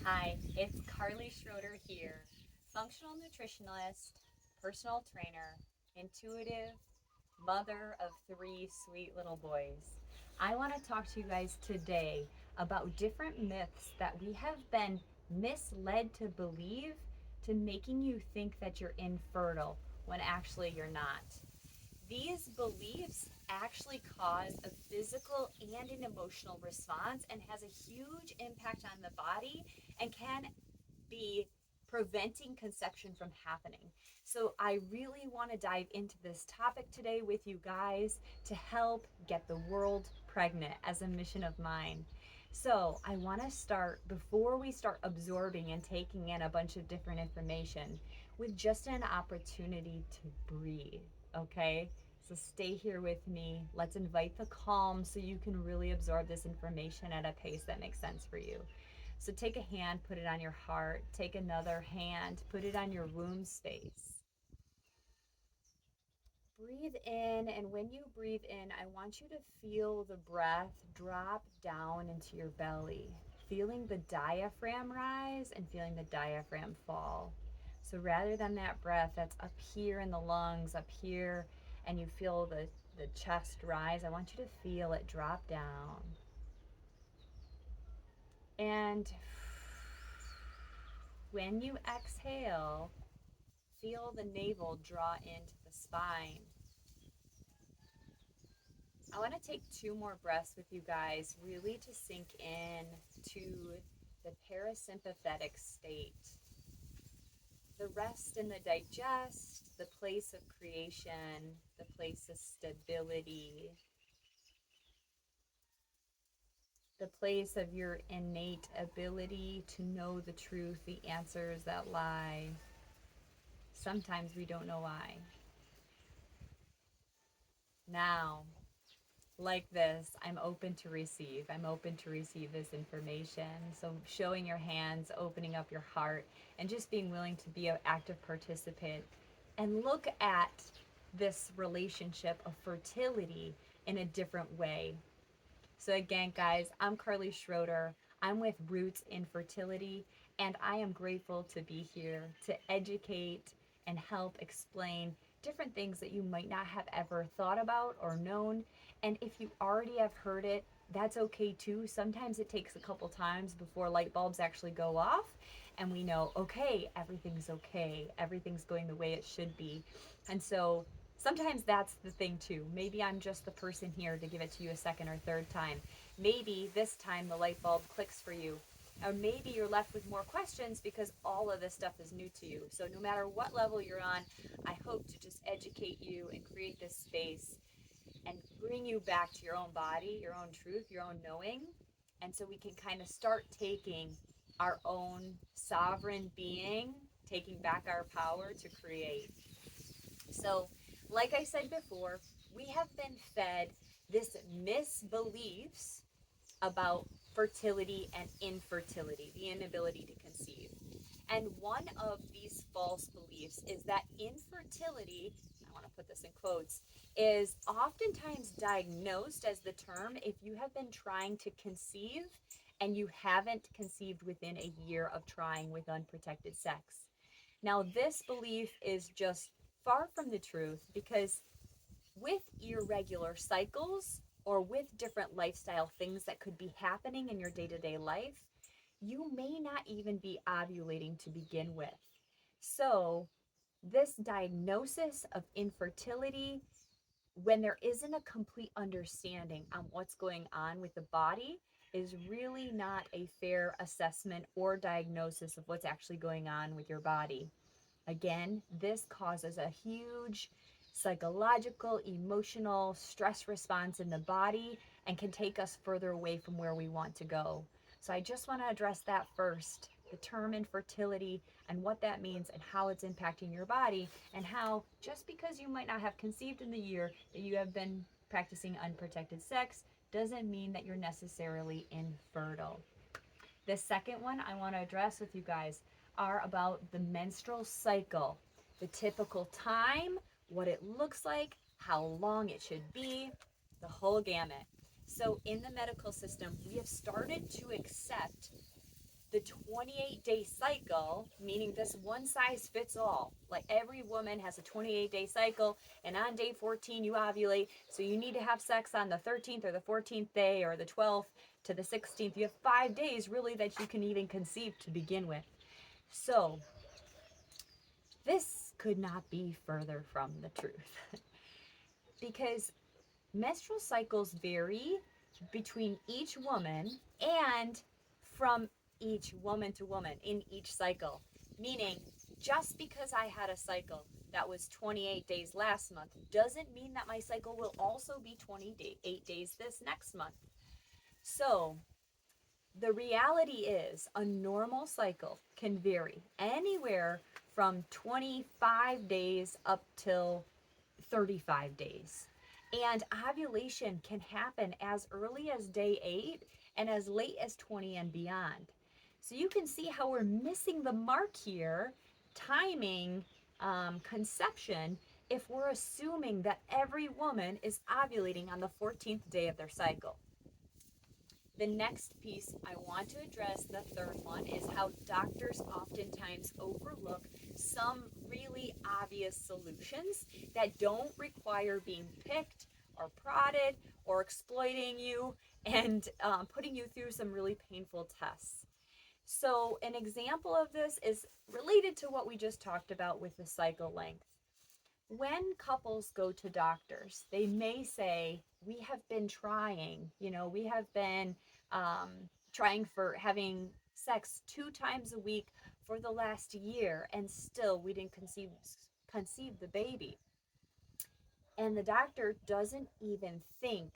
Hi, it's Carly Schroeder here, functional nutritionalist, personal trainer, intuitive, mother of three sweet little boys. I want to talk to you guys today about different myths that we have been misled to believe to making you think that you're infertile when actually you're not. These beliefs actually cause a physical and an emotional response and has a huge impact on the body and can be preventing conception from happening. So I really want to dive into this topic today with you guys to help get the world pregnant as a mission of mine. So I want to start, before we start absorbing and taking in a bunch of different information, with just an opportunity to breathe, okay? So stay here with me. Let's invite the calm so you can really absorb this information at a pace that makes sense for you. So take a hand, put it on your heart. Take another hand, put it on your womb space. Breathe in, and when you breathe in, I want you to feel the breath drop down into your belly, feeling the diaphragm rise and feeling the diaphragm fall. So rather than that breath that's up here in the lungs, up here, and you feel the chest rise, I want you to feel it drop down. And when you exhale, feel the navel draw into the spine. I want to take two more breaths with you guys, really to sink in to the parasympathetic state. The rest and the digest, the place of creation, the place of stability, the place of your innate ability to know the truth, the answers that lie. Sometimes we don't know why. Now, like this, I'm open to receive. I'm open to receive this information. So showing your hands, opening up your heart, and just being willing to be an active participant and look at this relationship of fertility in a different way. So again, guys, I'm Carly Schroeder. I'm with Roots in Fertility, and I am grateful to be here to educate and help explain different things that you might not have ever thought about or known. And if you already have heard it, that's okay too. Sometimes it takes a couple times before light bulbs actually go off and we know, okay, everything's going the way it should be. And so sometimes that's the thing too. Maybe I'm just the person here to give it to you a second or third time. Maybe this time the light bulb clicks for you. Or maybe you're left with more questions because all of this stuff is new to you. So no matter what level you're on, I hope to just educate you and create this space and bring you back to your own body, your own truth, your own knowing. And so we can kind of start taking our own sovereign being, taking back our power to create. So, like I said before, we have been fed this misbeliefs about fertility and infertility, the inability to conceive. And one of these false beliefs is that infertility, I want to put this in quotes, is oftentimes diagnosed as the term if you have been trying to conceive and you haven't conceived within a year of trying with unprotected sex. Now, this belief is just far from the truth because with irregular cycles or with different lifestyle things that could be happening in your day to day life, you may not even be ovulating to begin with. So, this diagnosis of infertility, when there isn't a complete understanding on what's going on with the body, is really not a fair assessment or diagnosis of what's actually going on with your body. Again, this causes a huge psychological, emotional stress response in the body and can take us further away from where we want to go. So I just want to address that first, the term infertility and what that means and how it's impacting your body, and how just because you might not have conceived in the year that you have been practicing unprotected sex doesn't mean that you're necessarily infertile. The second one I want to address with you guys are about the menstrual cycle, the typical time, what it looks like, how long it should be, the whole gamut. So in the medical system, we have started to accept the 28-day cycle, meaning this one size fits all. Like every woman has a 28-day cycle, and on day 14 you ovulate, so you need to have sex on the 13th or the 14th day or the 12th to the 16th. You have 5 days really that you can even conceive to begin with. So this could not be further from the truth. Because menstrual cycles vary between each woman and from each woman to woman in each cycle. Meaning, just because I had a cycle that was 28 days last month doesn't mean that my cycle will also be 28 days this next month. So, the reality is a normal cycle can vary anywhere from 25 days up till 35 days. And ovulation can happen as early as day 8 and as late as 20 and beyond. So you can see how we're missing the mark here, timing conception, if we're assuming that every woman is ovulating on the 14th day of their cycle. The next piece I want to address, the third one, is how doctors oftentimes overlook some really obvious solutions that don't require being picked or prodded or exploiting you and putting you through some really painful tests. So an example of this is related to what we just talked about with the cycle length. When couples go to doctors, they may say, we have been trying, we have been trying for having sex 2 times a week for the last year, and still we didn't conceive the baby. And the doctor doesn't even think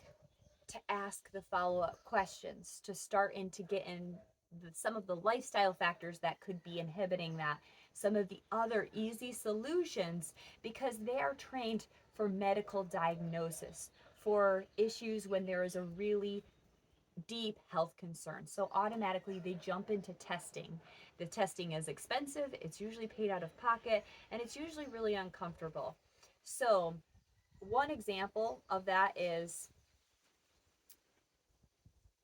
to ask the follow-up questions to start to get in some of the lifestyle factors that could be inhibiting that, some of the other easy solutions, because they are trained for medical diagnosis, for issues when there is a really deep health concern. So automatically they jump into testing. The testing is expensive, it's usually paid out of pocket, and it's usually really uncomfortable. So one example of that is,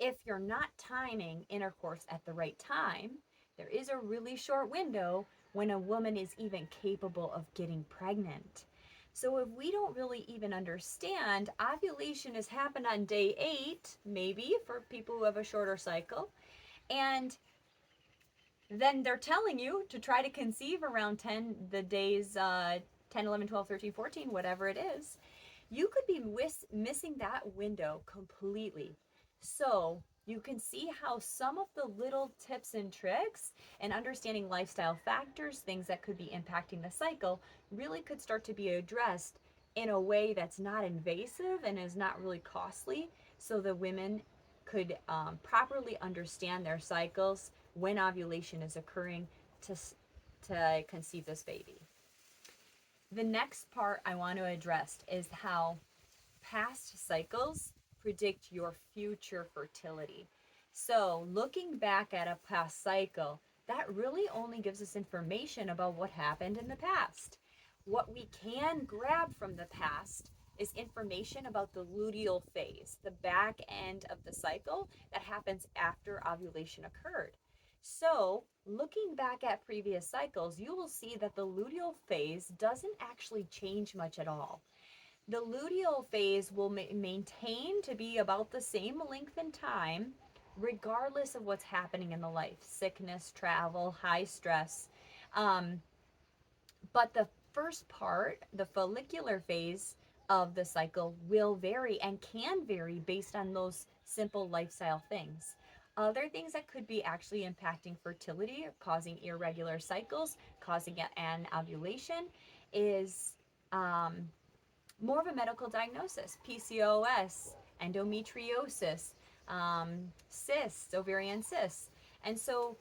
if you're not timing intercourse at the right time, there is a really short window when a woman is even capable of getting pregnant. So if we don't really even understand, ovulation has happened on day 8, maybe for people who have a shorter cycle, and then they're telling you to try to conceive around the days 10, 11, 12, 13, 14, whatever it is, you could be missing that window completely. So you can see how some of the little tips and tricks and understanding lifestyle factors, things that could be impacting the cycle, really could start to be addressed in a way that's not invasive and is not really costly, so the women could properly understand their cycles when ovulation is occurring to conceive this baby. The next part I want to address is how past cycles predict your future fertility. So looking back at a past cycle, that really only gives us information about what happened in the past. What we can grab from the past is information about the luteal phase, the back end of the cycle that happens after ovulation occurred. So looking back at previous cycles, you will see that the luteal phase doesn't actually change much at all. The luteal phase will maintain to be about the same length and time, regardless of what's happening in the life, sickness, travel, high stress. But the first part, the follicular phase of the cycle, will vary and can vary based on those simple lifestyle things. Other things that could be actually impacting fertility, causing irregular cycles, causing an ovulation, is more of a medical diagnosis: PCOS, endometriosis, cysts, ovarian cysts. And so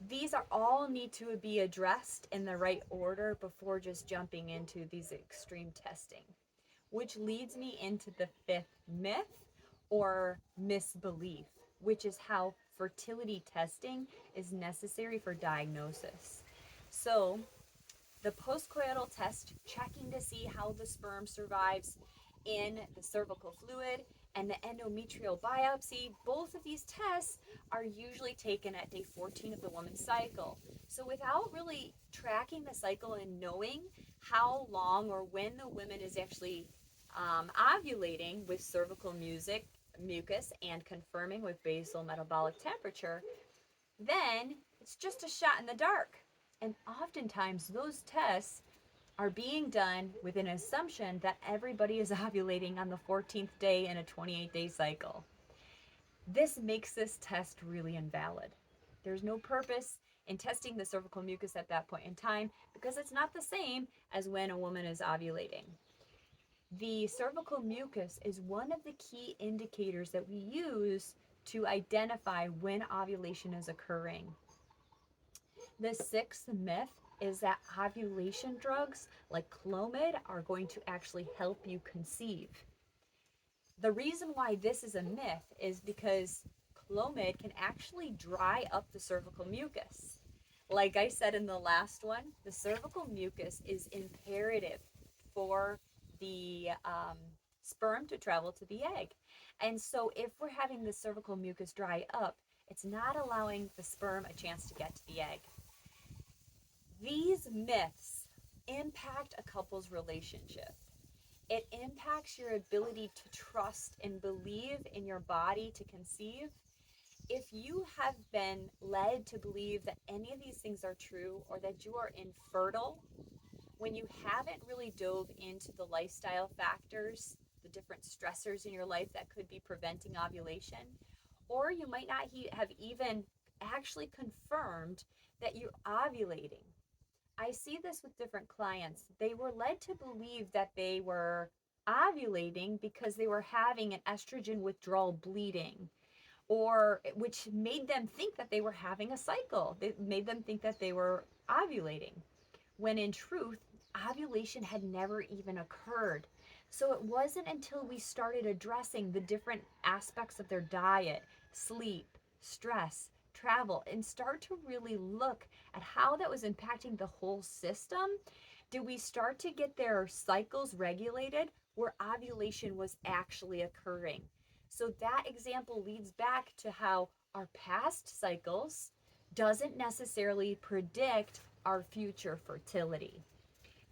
these are all need to be addressed in the right order before just jumping into these extreme testing, which leads me into the 5th myth or misbelief, which is how fertility testing is necessary for diagnosis. So the postcoital test, checking to see how the sperm survives in the cervical fluid, and the endometrial biopsy. Both of these tests are usually taken at day 14 of the woman's cycle. So without really tracking the cycle and knowing how long or when the woman is actually ovulating with cervical mucus and confirming with basal metabolic temperature, then it's just a shot in the dark. And oftentimes those tests are being done with an assumption that everybody is ovulating on the 14th day in a 28-day cycle. This makes this test really invalid. There's no purpose in testing the cervical mucus at that point in time because it's not the same as when a woman is ovulating. The cervical mucus is one of the key indicators that we use to identify when ovulation is occurring. The sixth myth is that ovulation drugs like Clomid are going to actually help you conceive. The reason why this is a myth is because Clomid can actually dry up the cervical mucus. Like I said in the last one, the cervical mucus is imperative for the sperm to travel to the egg. And so if we're having the cervical mucus dry up, it's not allowing the sperm a chance to get to the egg. These myths impact a couple's relationship. It impacts your ability to trust and believe in your body to conceive. If you have been led to believe that any of these things are true or that you are infertile, when you haven't really dove into the lifestyle factors, the different stressors in your life that could be preventing ovulation, or you might not have even actually confirmed that you're ovulating. I see this with different clients. They were led to believe that they were ovulating because they were having an estrogen withdrawal bleeding, or which made them think that they were having a cycle. It made them think that they were ovulating, when in truth, ovulation had never even occurred. So it wasn't until we started addressing the different aspects of their diet, sleep, stress, travel, and start to really look at how that was impacting the whole system, did we start to get their cycles regulated where ovulation was actually occurring. So that example leads back to how our past cycles doesn't necessarily predict our future fertility.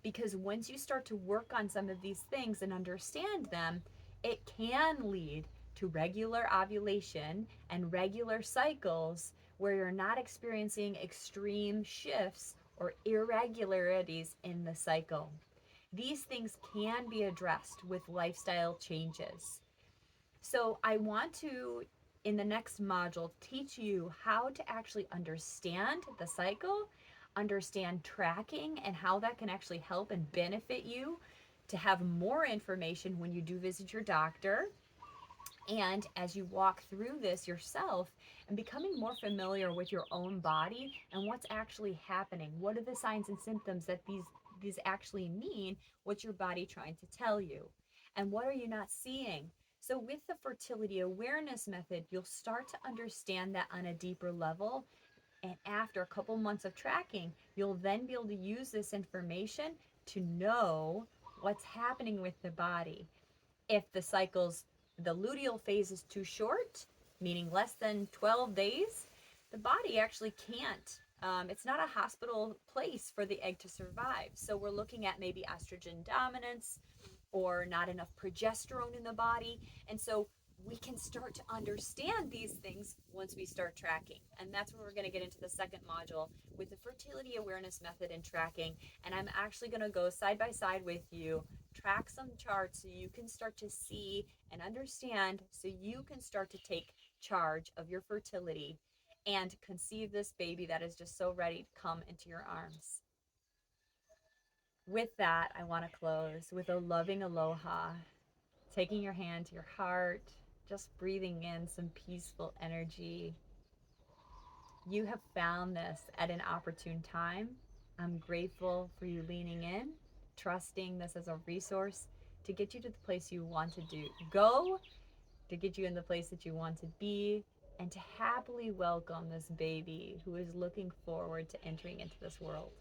Because once you start to work on some of these things and understand them, it can lead to regular ovulation and regular cycles where you're not experiencing extreme shifts or irregularities in the cycle. These things can be addressed with lifestyle changes. So I want to, in the next module, teach you how to actually understand the cycle, understand tracking, and how that can actually help and benefit you to have more information when you do visit your doctor. And as you walk through this yourself and becoming more familiar with your own body and what's actually happening, what are the signs and symptoms that these actually mean, what's your body trying to tell you, and what are you not seeing? So with the fertility awareness method, you'll start to understand that on a deeper level. And after a couple months of tracking, you'll then be able to use this information to know what's happening with the body. If the luteal phase is too short, meaning less than 12 days, the body actually can't. It's not a hospital place for the egg to survive. So we're looking at maybe estrogen dominance or not enough progesterone in the body. And so we can start to understand these things once we start tracking. And that's where we're going to get into the second module with the fertility awareness method and tracking. And I'm actually going to go side by side with you, track some charts so you can start to see and understand, so you can start to take charge of your fertility and conceive this baby that is just so ready to come into your arms. With that, I want to close with a loving aloha, taking your hand to your heart, just breathing in some peaceful energy. You have found this at an opportune time. I'm grateful for you leaning in, trusting this as a resource to get you to the place you want to go, to get you in the place that you want to be, and to happily welcome this baby who is looking forward to entering into this world.